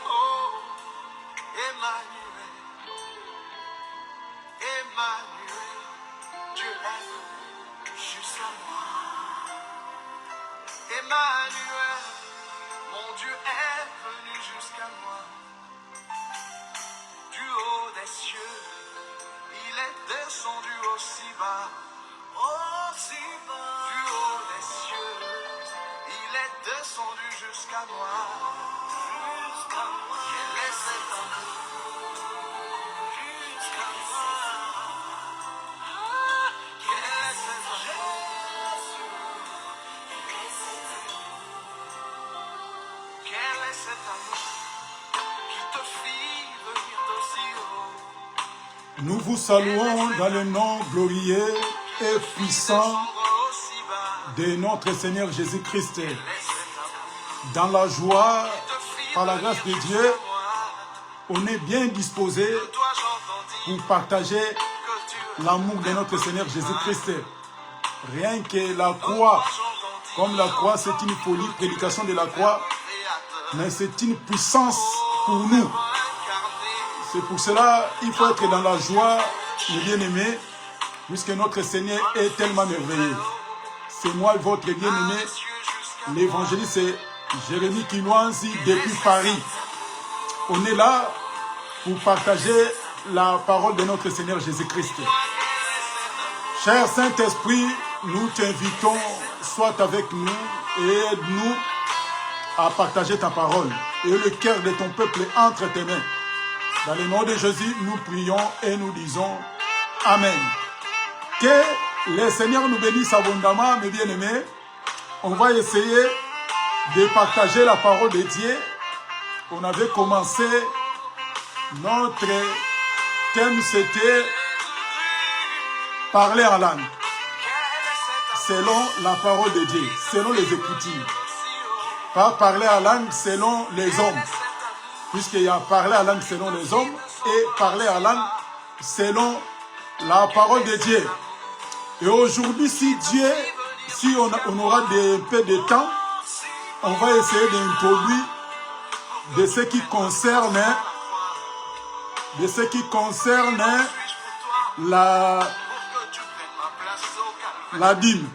oh, Emmanuel, Emmanuel, Dieu est venu jusqu'à moi. Emmanuel, mon Dieu est venu jusqu'à moi. Du haut des cieux, il est descendu aussi bas. Aussi bas. Du haut des cieux, il est descendu jusqu'à moi. Jusqu'à moi. Quel est cet amour? Jusqu'à moi. Quel est cet amour? Quel est cet amour qui te fit venir d'aussi haut? Nous vous saluons dans le nom glorieux et puissant de notre Seigneur Jésus-Christ. Dans la joie, par la grâce de Dieu, on est bien disposé pour partager l'amour de notre Seigneur Jésus-Christ. Rien que la croix, comme la croix c'est une folie, prédication de la croix, mais c'est une puissance pour nous. C'est pour cela qu'il faut être dans la joie, mes bien-aimés, puisque notre Seigneur est tellement merveilleux. C'est moi, votre bien-aimé, l'évangéliste Jérémie Kinoanzi depuis Paris. On est là pour partager la parole de notre Seigneur Jésus-Christ. Cher Saint-Esprit, nous t'invitons, sois avec nous et aide-nous à partager ta parole. Et le cœur de ton peuple est entre tes mains. Dans le nom de Jésus, nous prions et nous disons Amen. Que le Seigneur nous bénisse abondamment, mes bien-aimés. On va essayer de partager la parole de Dieu. On avait commencé, notre thème c'était parler en langue. Selon la parole de Dieu, selon les Écritures. Pas parler en langue selon les hommes. Puisqu'il y a parler en langue selon les hommes et parler en langue selon la parole de Dieu. Et aujourd'hui, si on aura un peu de temps, on va essayer d'introduire de ce qui concerne la dîme.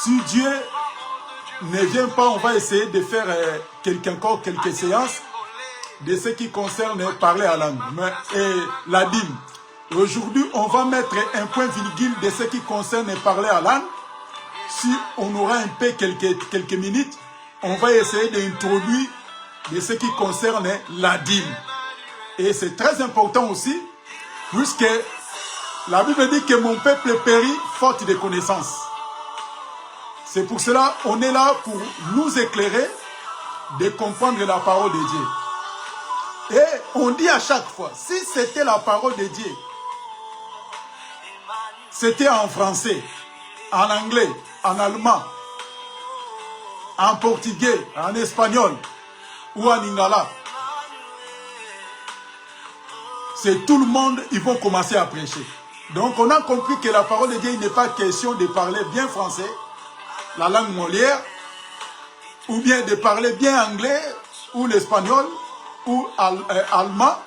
Si Dieu ne vient pas, on va essayer de faire quelques séances de ce qui concerne parler à langue et la dîme. Aujourd'hui, on va mettre un point virgule de ce qui concerne parler à langue. Si on aura un peu quelques minutes, on va essayer d'introduire de ce qui concerne la dîme. Et c'est très important aussi, puisque la Bible dit que mon peuple périt faute de connaissances. C'est pour cela qu'on est là pour nous éclairer de comprendre la parole de Dieu. Et on dit à chaque fois, si c'était la parole de Dieu, c'était en français, en anglais, en allemand, en portugais, en espagnol ou en lingala, c'est tout le monde, ils vont commencer à prêcher. Donc on a compris que la parole de Dieu, il n'est pas question de parler bien français, la langue Molière, ou bien de parler bien anglais, ou l'espagnol, ou allemand.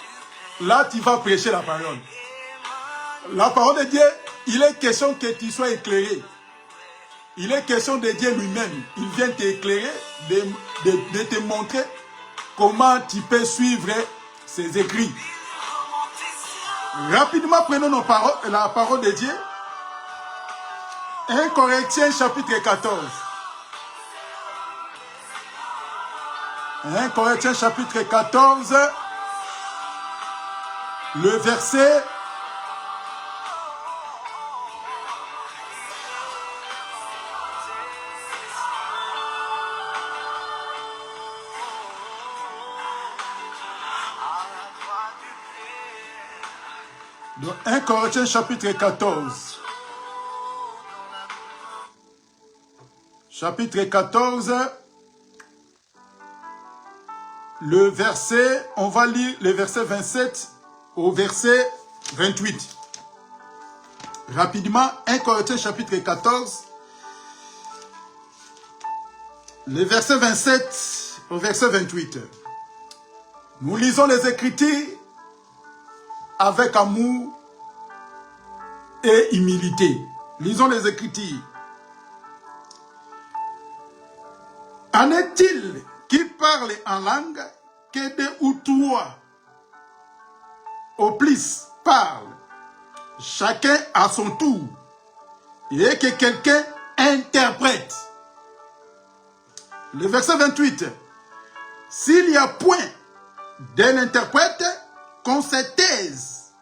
Là, tu vas prêcher la parole. La parole de Dieu, il est question que tu sois éclairé. Il est question de Dieu lui-même. Il vient t'éclairer, de te montrer comment tu peux suivre ses écrits. Rapidement, prenons la parole de Dieu. 1 Corinthiens chapitre 14. 1 Corinthiens chapitre 14, le verset 1 Corinthiens chapitre 14. Chapitre 14, le verset, on va lire le verset 27 au verset 28. Rapidement, 1 Corinthiens chapitre 14, le verset 27 au verset 28. Nous lisons les Écritures avec amour et humilité. Lisons les Écritures. En est-il qui parle en langue que deux ou trois au plus parlent, chacun à son tour, et que quelqu'un interprète. Le verset 28. S'il n'y a point d'un interprète, qu'on se taise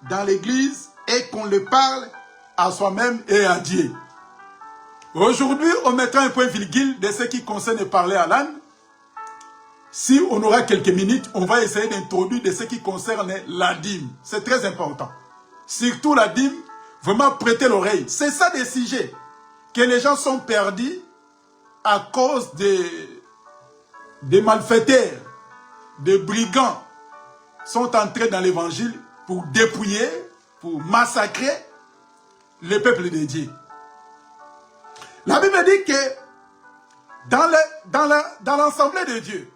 dans l'église et qu'on le parle à soi-même et à Dieu. Aujourd'hui, on mettra un point virgule de ce qui concerne parler à langue. Si on aura quelques minutes, on va essayer d'introduire de ce qui concerne la dîme. C'est très important. Surtout la dîme, vraiment prêter l'oreille. C'est ça des sujets que les gens sont perdus à cause des malfaiteurs, des brigands sont entrés dans l'évangile pour dépouiller, pour massacrer le peuple de Dieu. La Bible dit que dans l'assemblée de Dieu,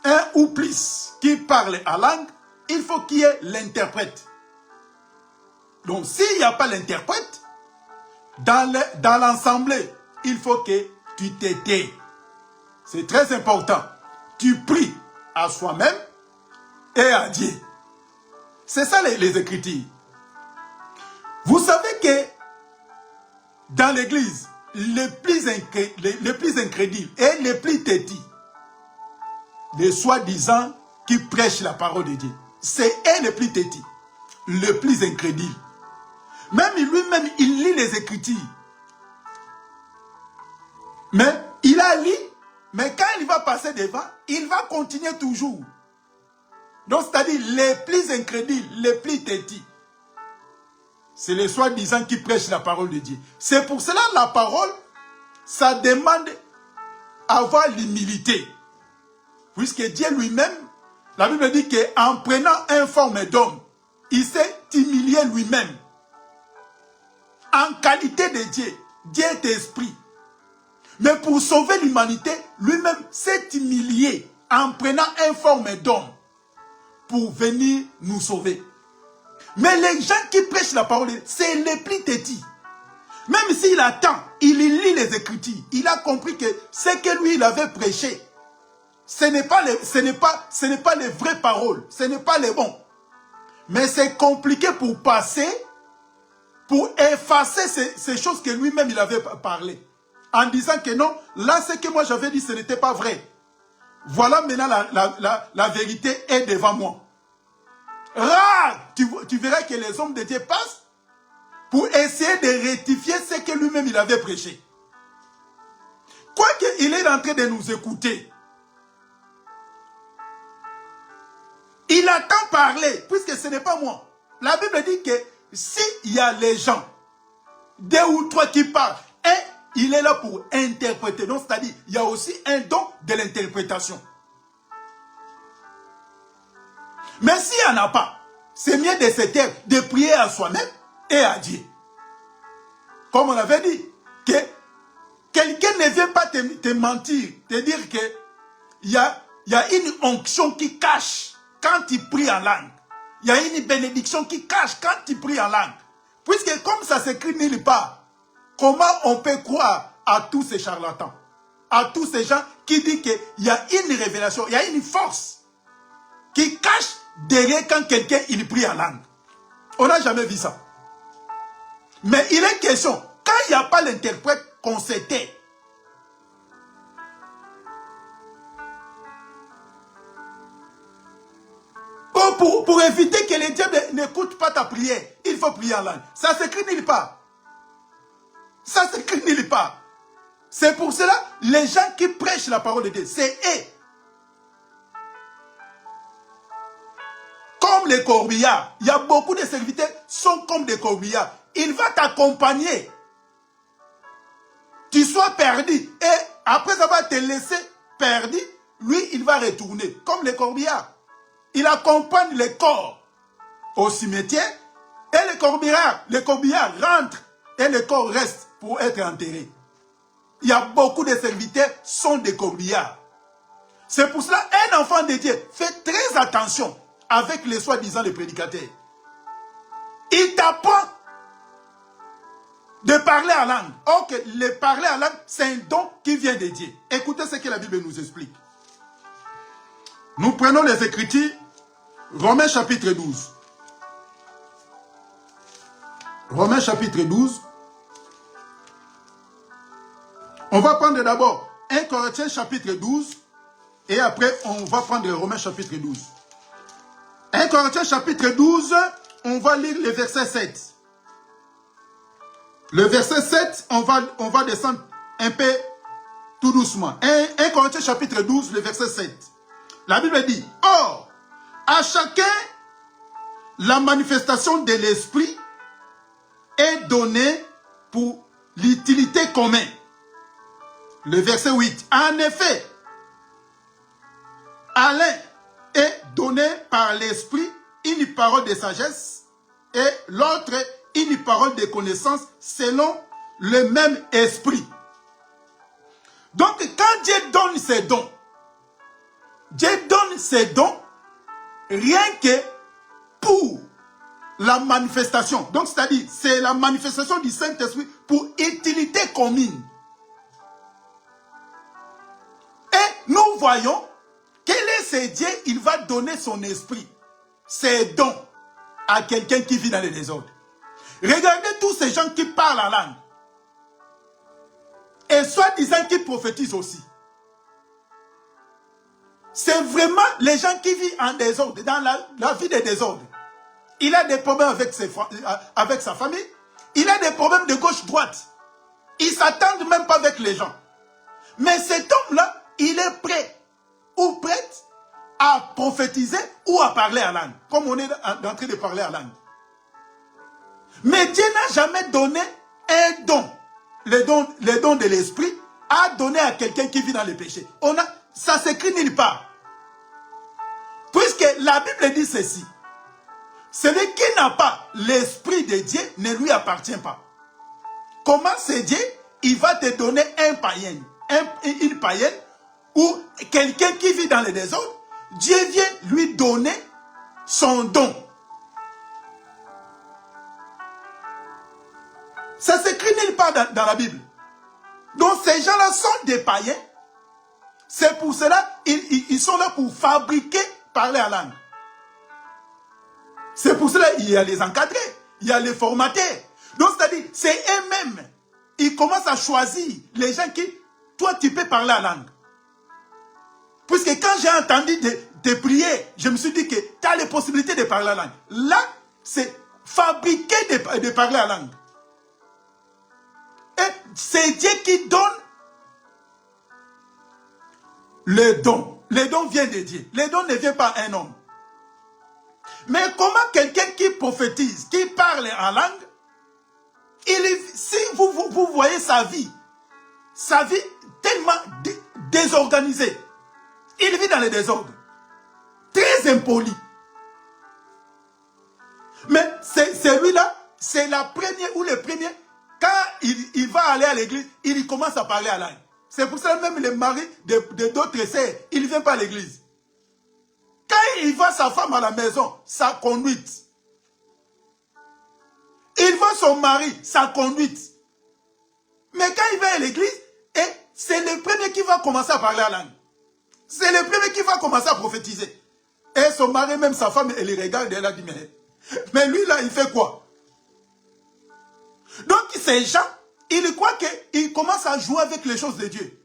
un ou plus qui parle à langue, il faut qu'il y ait l'interprète. Donc, s'il n'y a pas l'interprète, dans l'assemblée, il faut que tu t'étais. C'est très important. Tu pries à soi-même et à Dieu. C'est ça les Écritures. Vous savez que dans l'église, les plus incrédules et les plus têtis, les soi-disant qui prêchent la parole de Dieu, c'est eux les plus têtis, les plus incrédules. Même lui-même, il lit les Écritures. Mais il a lu, mais quand il va passer devant, il va continuer toujours. Donc, c'est-à-dire les plus incrédules, les plus têtis, c'est les soi-disant qui prêchent la parole de Dieu. C'est pour cela la parole, ça demande avoir l'humilité. Puisque Dieu lui-même, la Bible dit qu'en prenant une forme d'homme, il s'est humilié lui-même. En qualité de Dieu, Dieu est esprit. Mais pour sauver l'humanité, lui-même s'est humilié en prenant une forme d'homme pour venir nous sauver. Mais les gens qui prêchent la parole, c'est les plus têtis. Même s'il attend, il lit les Écritures. Il a compris que ce que lui, il avait prêché, ce n'est pas les vraies paroles, ce n'est pas les bons. Mais c'est compliqué pour passer, pour effacer ces choses que lui-même, il avait parlé. En disant que non, là, ce que moi j'avais dit, ce n'était pas vrai. Voilà maintenant la vérité est devant moi. Rare, tu verras que les hommes de Dieu passent pour essayer de rectifier ce que lui-même il avait prêché. Quoique il est en train de nous écouter, il attend parler, puisque ce n'est pas moi. La Bible dit que s'il y a les gens, deux ou trois qui parlent, et il est là pour interpréter. Donc, c'est-à-dire, il y a aussi un don de l'interprétation. Mais s'il n'y en a pas, c'est mieux de se taire, de prier à soi-même et à Dieu. Comme on avait dit, que quelqu'un ne vient pas te mentir, te dire qu'il y a une onction qui cache quand tu pries en langue. Il y a une bénédiction qui cache quand tu pries en langue. Puisque comme ça s'écrit nulle part, comment on peut croire à tous ces charlatans, à tous ces gens qui disent qu'il y a une révélation, il y a une force qui cache derrière quand quelqu'un il prie en langue. On n'a jamais vu ça. Mais il est question, quand il n'y a pas l'interprète, qu'on se tait. Pour éviter que les diables n'écoutent pas ta prière, il faut prier en langue. Ça s'écrit nulle part. Ça s'écrit nulle part. C'est pour cela, les gens qui prêchent la parole de Dieu, c'est eux. Comme les corbillards. Il y a beaucoup de serviteurs qui sont comme des corbillards. Il va t'accompagner. Tu sois perdu. Et après avoir te laissé perdu, lui, il va retourner. Comme les corbillards. Il accompagne les corps au cimetière. Et les corbillards rentrent. Et le corps reste pour être enterré. il y a beaucoup de serviteurs qui sont des corbillards. C'est pour cela un enfant de Dieu fait très attention avec les soi-disant les prédicateurs. Il t'apprend de parler en langue. Or que le parler en langue, c'est un don qui vient de Dieu. Écoutez ce que la Bible nous explique. Nous prenons les Écritures, Romains chapitre 12. Romains chapitre 12. On va prendre d'abord 1 Corinthiens chapitre 12 et après on va prendre Romains chapitre 12. 1 Corinthiens chapitre 12, on va lire le verset 7. Le verset 7, on va descendre un peu tout doucement. 1 Corinthiens chapitre 12, le verset 7. La Bible dit, « Or, à chacun, la manifestation de l'Esprit est donnée pour l'utilité commune. » Le verset 8. « En effet, à l'un est donné par l'Esprit une parole de sagesse et l'autre une parole de connaissance selon le même esprit. » Donc, quand Dieu donne ses dons, Dieu donne ses dons rien que pour la manifestation. Donc, c'est-à-dire, c'est la manifestation du Saint-Esprit pour utilité commune. Et nous voyons quel est ce Dieu, il va donner son esprit, ses dons à quelqu'un qui vit dans le désordre. Regardez tous ces gens qui parlent en langue. Et soi-disant qui prophétisent aussi. C'est vraiment les gens qui vivent en désordre, dans la vie de désordre. Il a des problèmes avec sa famille. Il a des problèmes de gauche-droite. Il ne s'attend même pas avec les gens. Mais cet homme-là, il est prêt ou prête à prophétiser ou à parler en langue. Comme on est en train de parler en langue. Mais Dieu n'a jamais donné un don. Le don de l'esprit à donner à quelqu'un qui vit dans le péché. Ça s'écrit nulle part. Puisque la Bible dit ceci. Celui qui n'a pas l'esprit de Dieu ne lui appartient pas. Comment c'est Dieu? Il va te donner un païen, une païenne, ou quelqu'un qui vit dans le désordre. Dieu vient lui donner son don. Ça s'écrit nulle part dans la Bible. Donc ces gens-là sont des païens. C'est pour cela ils sont là pour fabriquer, parler en langue. C'est pour cela qu'il y a les encadrés, il y a les formateurs. Donc c'est-à-dire, c'est eux-mêmes. Ils commencent à choisir les gens qui, toi tu peux parler en langue. Puisque quand j'ai entendu de prier, je me suis dit que tu as les possibilités de parler en langue. Là, c'est fabriquer de parler en langue. Et c'est Dieu qui donne le don. Le don vient de Dieu. Le don ne vient pas d'un homme. Mais comment quelqu'un qui prophétise, qui parle en langue, si vous voyez sa vie tellement désorganisée, il vit dans le désordre, très impoli. Mais celui-là, c'est la première ou le premier, quand il va aller à l'église, il commence à parler en langue. C'est pour ça même les maris de d'autres sœurs, ils ne viennent pas à l'église. Quand il voit sa femme à la maison, sa conduite. Il voit son mari, sa conduite. Mais quand il va à l'église, c'est le premier qui va commencer à parler en langue. C'est le premier qui va commencer à prophétiser. Et son mari, même sa femme, elle les regarde et elle a dit, mais lui là, il fait quoi? Donc ces gens, ils croient qu'ils commencent à jouer avec les choses de Dieu.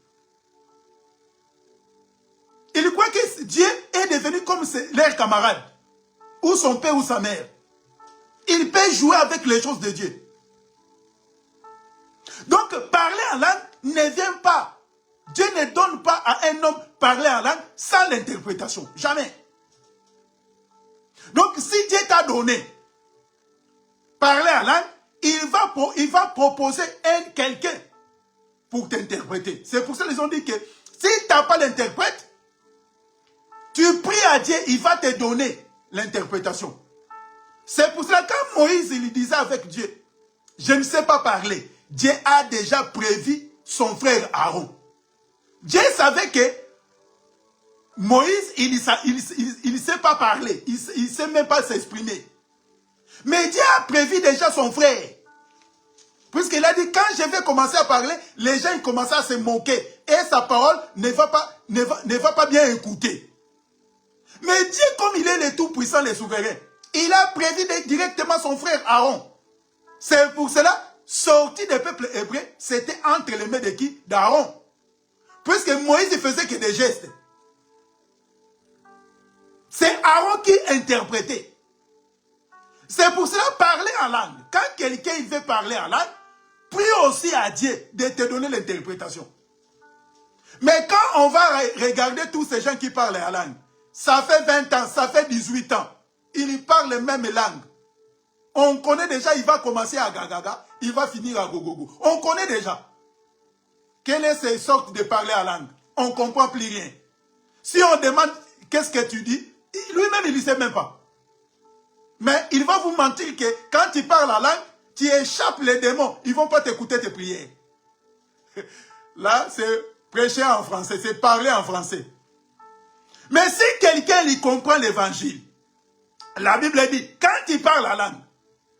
Ils croient que Dieu est devenu comme leur camarade, ou son père ou sa mère. Il peut jouer avec les choses de Dieu. Donc, parler en langue ne vient pas. Dieu ne donne pas à un homme parler en langue sans l'interprétation. Jamais. Donc, si Dieu t'a donné parler en langue, il va proposer quelqu'un pour t'interpréter. C'est pour ça qu'ils ont dit que si tu n'as pas l'interprète, tu pries à Dieu, il va te donner l'interprétation. C'est pour cela que quand Moïse il disait avec Dieu, je ne sais pas parler, Dieu a déjà prévu son frère Aaron. Dieu savait que Moïse, il ne sait pas parler, il ne sait même pas s'exprimer. Mais Dieu a prévu déjà son frère. Puisqu'il a dit, quand je vais commencer à parler, les gens commencent à se moquer. Et sa parole ne va pas bien écouter. Mais Dieu, comme il est le tout-puissant, le souverain, il a prévu directement son frère Aaron. C'est pour cela, sorti des peuples hébreux, c'était entre les mains de qui? D'Aaron. Puisque Moïse ne faisait que des gestes. C'est Aaron qui interprétait. C'est pour cela, parler en langue. Quand quelqu'un veut parler en langue, prie aussi à Dieu de te donner l'interprétation. Mais quand on va regarder tous ces gens qui parlent en langue, ça fait 20 ans, ça fait 18 ans, ils parlent la même langue. On connaît déjà, il va commencer à gagaga, il va finir à gogogo. On connaît déjà. Quelle est cette sorte de parler en langue? On ne comprend plus rien. Si on demande qu'est-ce que tu dis, lui-même il ne sait même pas. Mais il va vous mentir que quand tu parles en langue, tu échappes les démons. Ils ne vont pas t'écouter tes prières. Là, c'est prêcher en français, c'est parler en français. Mais si quelqu'un lui comprend l'évangile, la Bible dit, quand il parle la langue,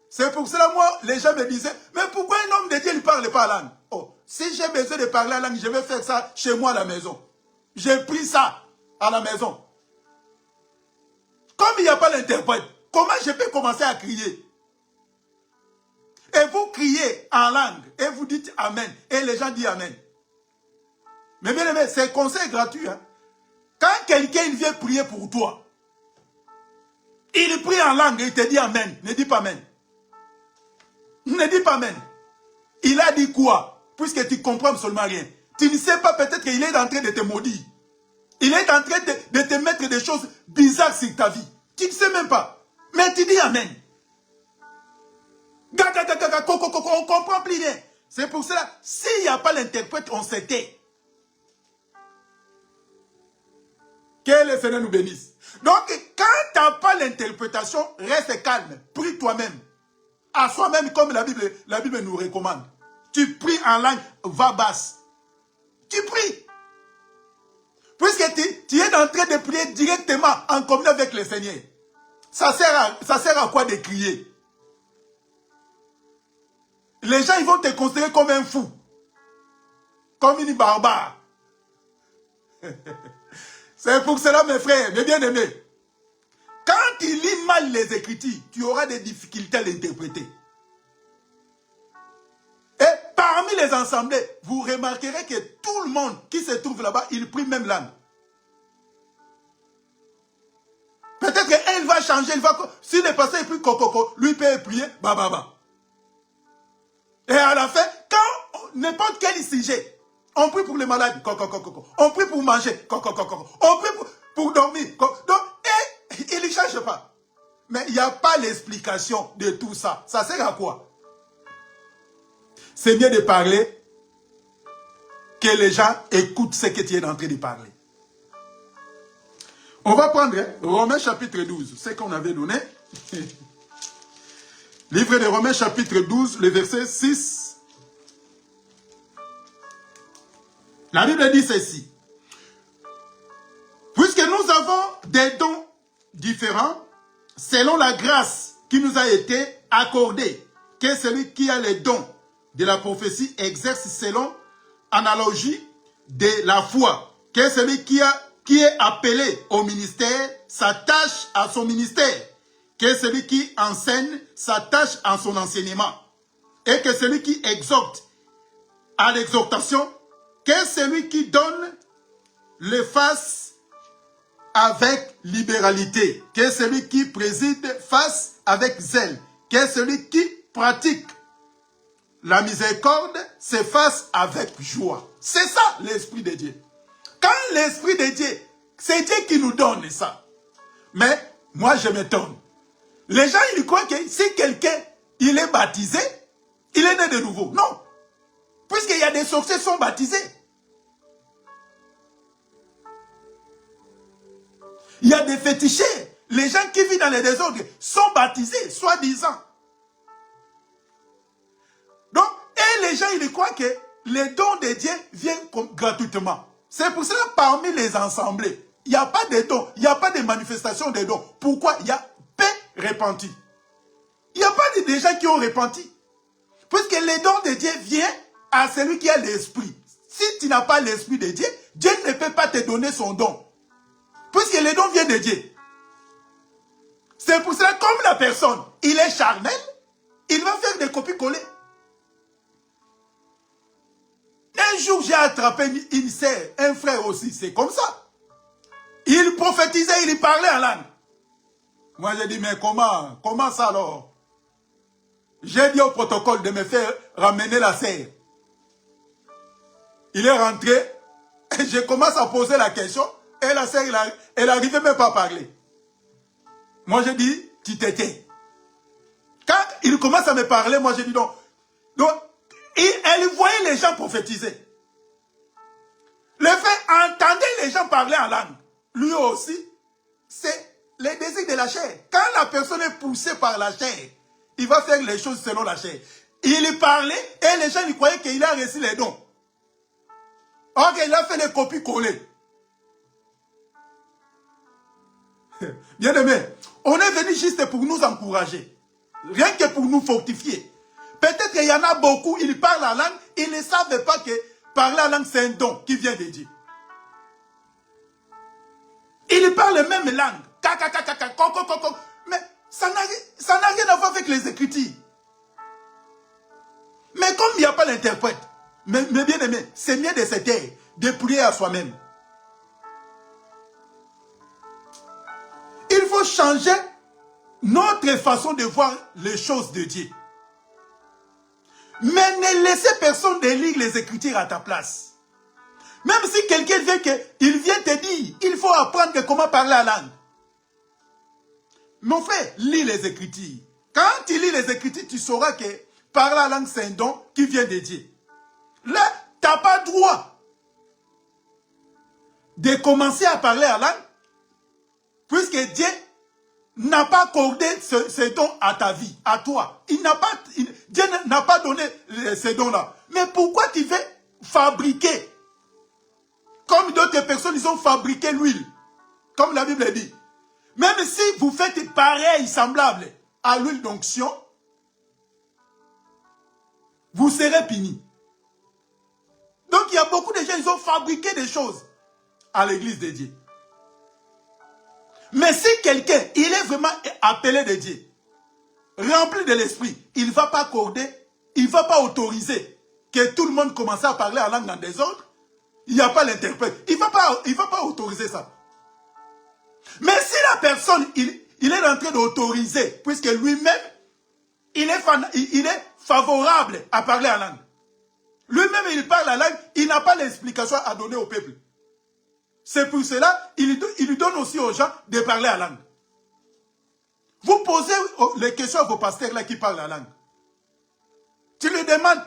c'est pour cela, moi, les gens me disaient, mais pourquoi un homme de Dieu ne parle pas la langue? Oh, si j'ai besoin de parler la langue, je vais faire ça chez moi à la maison. J'ai pris ça à la maison. Comme il n'y a pas l'interprète, comment je peux commencer à crier? Et vous criez en langue, et vous dites Amen, et les gens disent Amen. Mais bien aimé, c'est un conseil gratuit. Hein? Quand quelqu'un vient prier pour toi, il prie en langue et il te dit Amen. Ne dis pas Amen. Ne dis pas Amen. Il a dit quoi? Puisque tu ne comprends absolument rien. Tu ne sais pas, peut-être qu'il est en train de te maudire. Il est en train de te mettre des choses bizarres sur ta vie. Tu ne sais même pas. Mais tu dis Amen. On ne comprend plus rien. C'est pour cela, s'il n'y a pas l'interprète, on se tait. Que le Seigneur nous bénisse. Donc, quand tu n'as pas l'interprétation, reste calme. Prie toi-même. À soi-même, comme la Bible nous recommande. Tu pries en langue, va basse. Tu pries. Puisque tu es en train de prier directement en communion avec le Seigneur. Ça sert à quoi de crier? Les gens ils vont te considérer comme un fou. Comme une barbare. C'est pour cela, mes frères, mes bien-aimés. Quand tu lis mal les Écritures, tu auras des difficultés à l'interpréter. Et parmi les assemblées, vous remarquerez que tout le monde qui se trouve là-bas, il prie même langue. Peut-être qu'elle va changer, si le pasteur prie coco, lui peut prier ba. Et à la fin, quand n'importe quel sujet, on prie pour les malades, on prie pour manger, on prie pour dormir. Donc, il ne change pas. Mais il n'y a pas l'explication de tout ça. Ça sert à quoi? C'est bien de parler, que les gens écoutent ce que tu es en train de parler. On va prendre Romains chapitre 12, ce qu'on avait donné. Livre de Romains chapitre 12, le verset 6. La Bible dit ceci. Puisque nous avons des dons différents, selon la grâce qui nous a été accordée, que celui qui a les dons de la prophétie exerce selon analogie de la foi, que celui qui est appelé au ministère s'attache à son ministère, que celui qui enseigne s'attache à son enseignement, et que celui qui exhorte à l'exhortation, que celui qui donne le fasse avec libéralité, que celui qui préside fasse avec zèle, que celui qui pratique la miséricorde se fasse avec joie. C'est ça l'Esprit de Dieu. Quand l'Esprit de Dieu, c'est Dieu qui nous donne ça. Mais moi je m'étonne. Les gens ils croient que si quelqu'un il est baptisé, il est né de nouveau. Non. Puisqu'il y a des sorciers qui sont baptisés. Il y a des fétichés. Les gens qui vivent dans les désordres sont baptisés, soi-disant. Donc, et les gens, ils croient que les dons de Dieu viennent gratuitement. C'est pour cela, parmi les assemblées, il n'y a pas de dons, il n'y a pas de manifestation de dons. Pourquoi? Il y a paix repentie. Il n'y a pas de gens qui ont repenti. Puisque les dons de Dieu viennent à celui qui a l'esprit. Si tu n'as pas l'esprit de Dieu, Dieu ne peut pas te donner son don. Puisque les dons viennent de Dieu. C'est pour cela, comme la personne, il est charnel, il va faire des copies-collées. Un jour, j'ai attrapé une sœur, un frère aussi, c'est comme ça. Il prophétisait, il parlait en langue. Moi, j'ai dit, mais comment ça alors? J'ai dit au protocole de me faire ramener la sœur. Il est rentré, et je commence à poser la question, et la sœur, elle n'arrivait même pas à parler. Moi, j'ai dit, tu t'étais. Quand il commence à me parler, moi, j'ai dit non. Donc, elle voyait les gens prophétiser. Le fait entendre les gens parler en langue, lui aussi, c'est le désir de la chair. Quand la personne est poussée par la chair, il va faire les choses selon la chair. Il parlait et les gens lui croyaient qu'il a reçu les dons. Or, il a fait les copies-collées. Bien aimé, on est venu juste pour nous encourager. Rien que pour nous fortifier. Peut-être qu'il y en a beaucoup, ils parlent la langue, ils ne savent pas que parler la langue, c'est un don qui vient de Dieu. Ils parlent la même langue. Mais ça n'a rien à voir avec les Écritures. Mais comme il n'y a pas l'interprète, mais bien aimé, c'est mieux de se taire, de prier à soi-même. Il faut changer notre façon de voir les choses de Dieu. Mais ne laissez personne de lire les Écritures à ta place. Même si quelqu'un vient te dire, il faut apprendre comment parler la langue. Mon frère, lis les Écritures. Quand tu lis les Écritures, tu sauras que parler la langue, c'est un don qui vient de Dieu. Là, tu n'as pas droit de commencer à parler la langue, puisque Dieu n'a pas accordé ce don à ta vie, à toi. Dieu n'a pas donné ces dons-là. Mais pourquoi tu veux fabriquer? Comme d'autres personnes, ils ont fabriqué l'huile. Comme la Bible dit. Même si vous faites pareil, semblable à l'huile d'onction, vous serez punis. Donc il y a beaucoup de gens, ils ont fabriqué des choses à l'église de Dieu. Mais si quelqu'un, il est vraiment appelé de Dieu, rempli de l'esprit, il ne va pas accorder, il ne va pas autoriser que tout le monde commence à parler en langue dans des autres. Il n'y a pas l'interprète. Il ne va pas autoriser ça. Mais si la personne, il est en train d'autoriser, puisque lui-même, il est favorable à parler en langue. Lui-même, il parle la langue, il n'a pas l'explication à donner au peuple. C'est pour cela, il lui donne aussi aux gens de parler la langue. Vous posez les questions à vos pasteurs là qui parlent la langue. Tu lui demandes,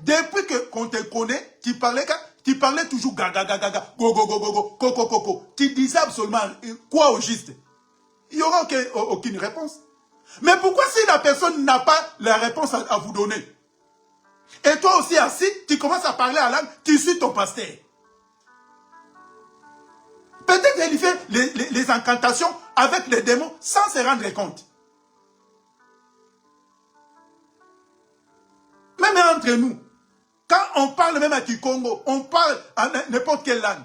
depuis qu'on te connaît, tu parlais toujours gaga, gaga, gaga, go, go, go, go, go, co, co, co, co. Tu disais absolument quoi au juste? Il n'y aura aucune réponse. Mais pourquoi si la personne n'a pas la réponse à vous donner? Et toi aussi assis, tu commences à parler la langue, tu suis ton pasteur. Peut-être qu'il fait les incantations avec les démons sans se rendre compte. Même entre nous, quand on parle même à Kikongo, on parle à n'importe quelle langue.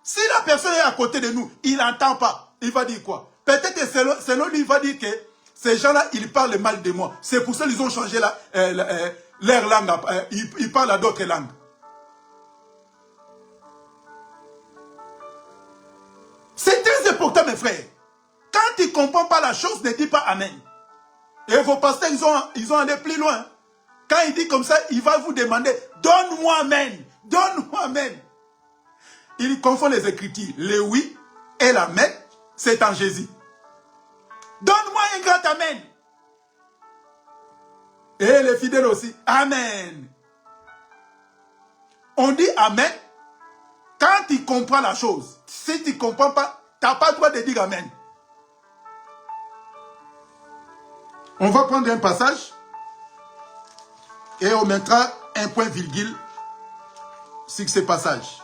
Si la personne est à côté de nous, il n'entend pas, il va dire quoi? Peut-être que selon lui, il va dire que ces gens-là, ils parlent mal de moi. C'est pour ça qu'ils ont changé leur langue. Ils parlent à d'autres langues. C'est très important, mes frères. Quand tu ne comprends pas la chose, ne dis pas Amen. Et vos pasteurs, ils ont allé plus loin. Quand il dit comme ça, il va vous demander, donne-moi Amen. Donne-moi Amen. Il confond les Écritures. Le oui et l'Amen, c'est en Jésus. Donne-moi un grand Amen. Et les fidèles aussi, Amen. On dit Amen quand tu comprends la chose. Si tu ne comprends pas, tu n'as pas le droit de dire Amen. On va prendre un passage et on mettra un point virgule sur ce passage.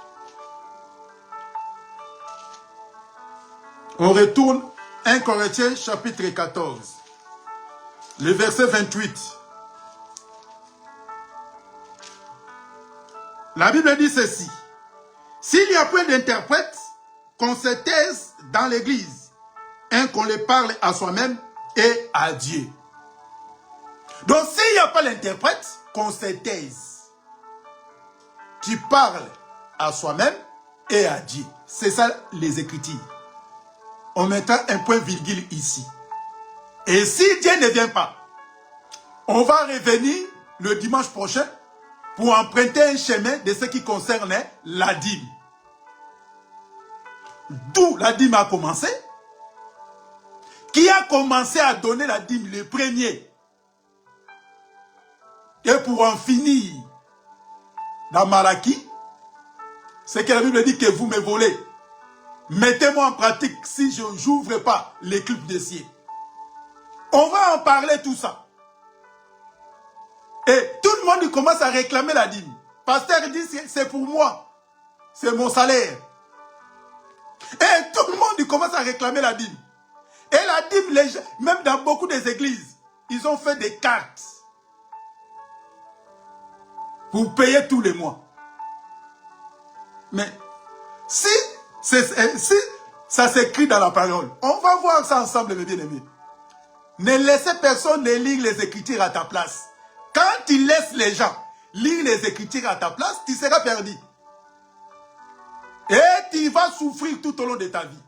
On retourne 1 Corinthiens chapitre 14, le verset 28. La Bible dit ceci. S'il n'y a point d'interprète, qu'on se taise dans l'église, qu'on le parle à soi-même et à Dieu. Donc s'il n'y a pas l'interprète, qu'on se taise. Tu parles à soi-même et à Dieu. C'est ça les Écritures. On mettra un point virgule ici. Et si Dieu ne vient pas, on va revenir le dimanche prochain pour emprunter un chemin de ce qui concerne la dîme. D'où la dîme a commencé. Qui a commencé à donner la dîme le premier. Et pour en finir dans Malachie, c'est que la Bible dit que vous me volez. Mettez-moi en pratique si je n'ouvre pas les clips des cieux. On va en parler tout ça. Et tout le monde commence à réclamer la dîme. Pasteur dit c'est pour moi. C'est mon salaire. Et tout le monde commence à réclamer la dîme. Et la dîme, même dans beaucoup des églises, ils ont fait des cartes pour payer tous les mois. Mais si ça s'écrit dans la parole, on va voir ça ensemble, mes bien-aimés. Ne laissez personne ne lire les Écritures à ta place. Quand tu laisses les gens lire les Écritures à ta place, tu seras perdu. Et tu vas souffrir tout au long de ta vie.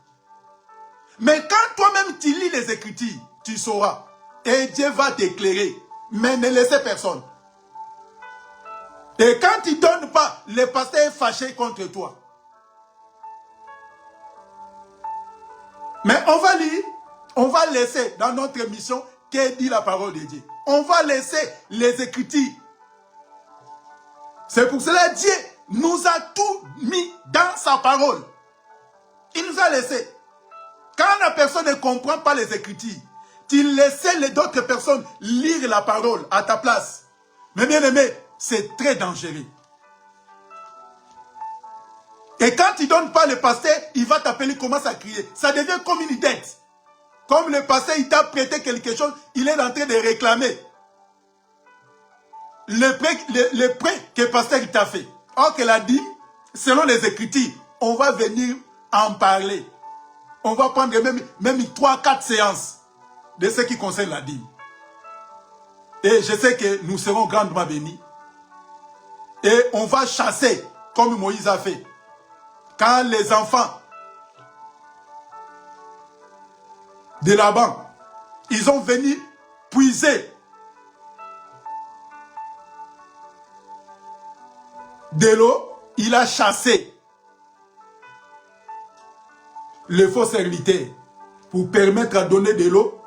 Mais quand toi-même tu lis les Écritures, tu sauras. Et Dieu va t'éclairer. Mais ne laissez personne. Et quand tu ne donnes pas, le pasteur est fâché contre toi. Mais on va lire, on va laisser dans notre mission qu'est dit la parole de Dieu. On va laisser les Écritures. C'est pour cela que Dieu nous a tout mis dans sa parole. Il nous a laissé. Quand la personne ne comprend pas les Écritures, tu laisses les d'autres personnes lire la parole à ta place. Mais bien aimé, c'est très dangereux. Et quand tu ne donnes pas le pasteur, il va t'appeler, il commence à crier. Ça devient comme une dette. Comme le pasteur, il t'a prêté quelque chose, il est en train de réclamer le prêt que le pasteur t'a fait. Or qu'il a dit, selon les Écritures, on va venir en parler. On va prendre même 3-4 séances de ce qui concerne la dîme. Et je sais que nous serons grandement bénis. Et on va chasser, comme Moïse a fait. Quand les enfants de Laban, ils ont venu puiser de l'eau, il a chassé le faux serviteur pour permettre à donner de l'eau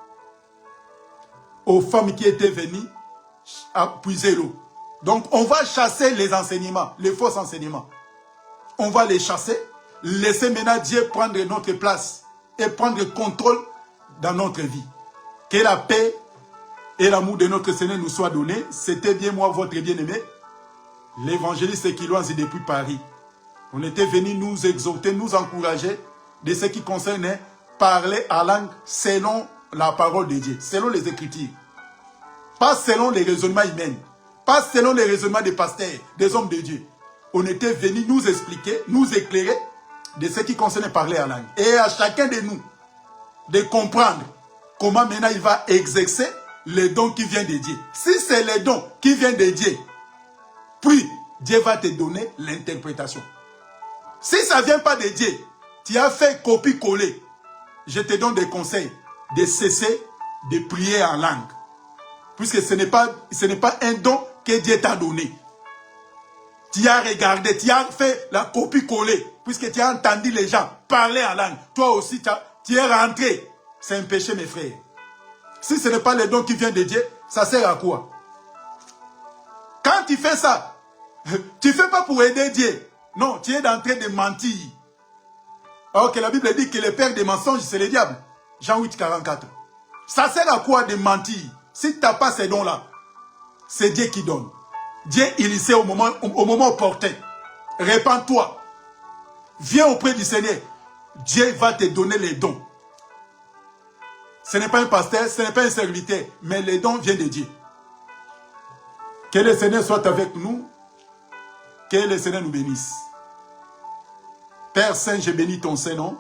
aux femmes qui étaient venues à puiser l'eau. Donc on va chasser les enseignements, les faux enseignements. On va les chasser, laisser maintenant Dieu prendre notre place et prendre le contrôle dans notre vie. Que la paix et l'amour de notre Seigneur nous soient donnés. C'était bien moi, votre bien-aimé, l'évangéliste Kiloanzi depuis Paris. On était venu nous exhorter, nous encourager de ce qui concerne parler à langue selon la parole de Dieu, selon les Écritures. Pas selon les raisonnements humains, pas selon les raisonnements des pasteurs, des hommes de Dieu. On était venu nous expliquer, nous éclairer de ce qui concerne parler à langue. Et à chacun de nous de comprendre comment maintenant il va exercer les dons qui viennent de Dieu. Si c'est les dons qui viennent de Dieu, puis Dieu va te donner l'interprétation. Si ça ne vient pas de Dieu, tu as fait copie-coller. Je te donne des conseils de cesser de prier en langue. Puisque ce n'est pas un don que Dieu t'a donné. Tu as regardé, tu as fait la copie-coller. Puisque tu as entendu les gens parler en langue. Toi aussi, tu es rentré. C'est un péché, mes frères. Si ce n'est pas le don qui vient de Dieu, ça sert à quoi? Quand tu fais ça, tu ne fais pas pour aider Dieu. Non, tu es en train de mentir. Alors que la Bible dit que le père des mensonges, c'est le diable. Jean 8, 44. Ça sert à quoi de mentir? Si tu n'as pas ces dons-là, c'est Dieu qui donne. Dieu, il sait au moment opportun. Répands-toi. Viens auprès du Seigneur. Dieu va te donner les dons. Ce n'est pas un pasteur, ce n'est pas un serviteur, mais les dons viennent de Dieu. Que le Seigneur soit avec nous. Que le Seigneur nous bénisse. Père Saint, je bénis ton Saint-Nom.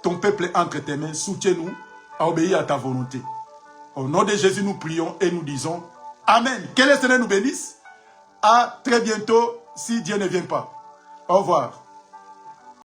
Ton peuple est entre tes mains. Soutiens-nous à obéir à ta volonté. Au nom de Jésus, nous prions et nous disons Amen. Que le Seigneur nous bénisse. À très bientôt si Dieu ne vient pas. Au revoir.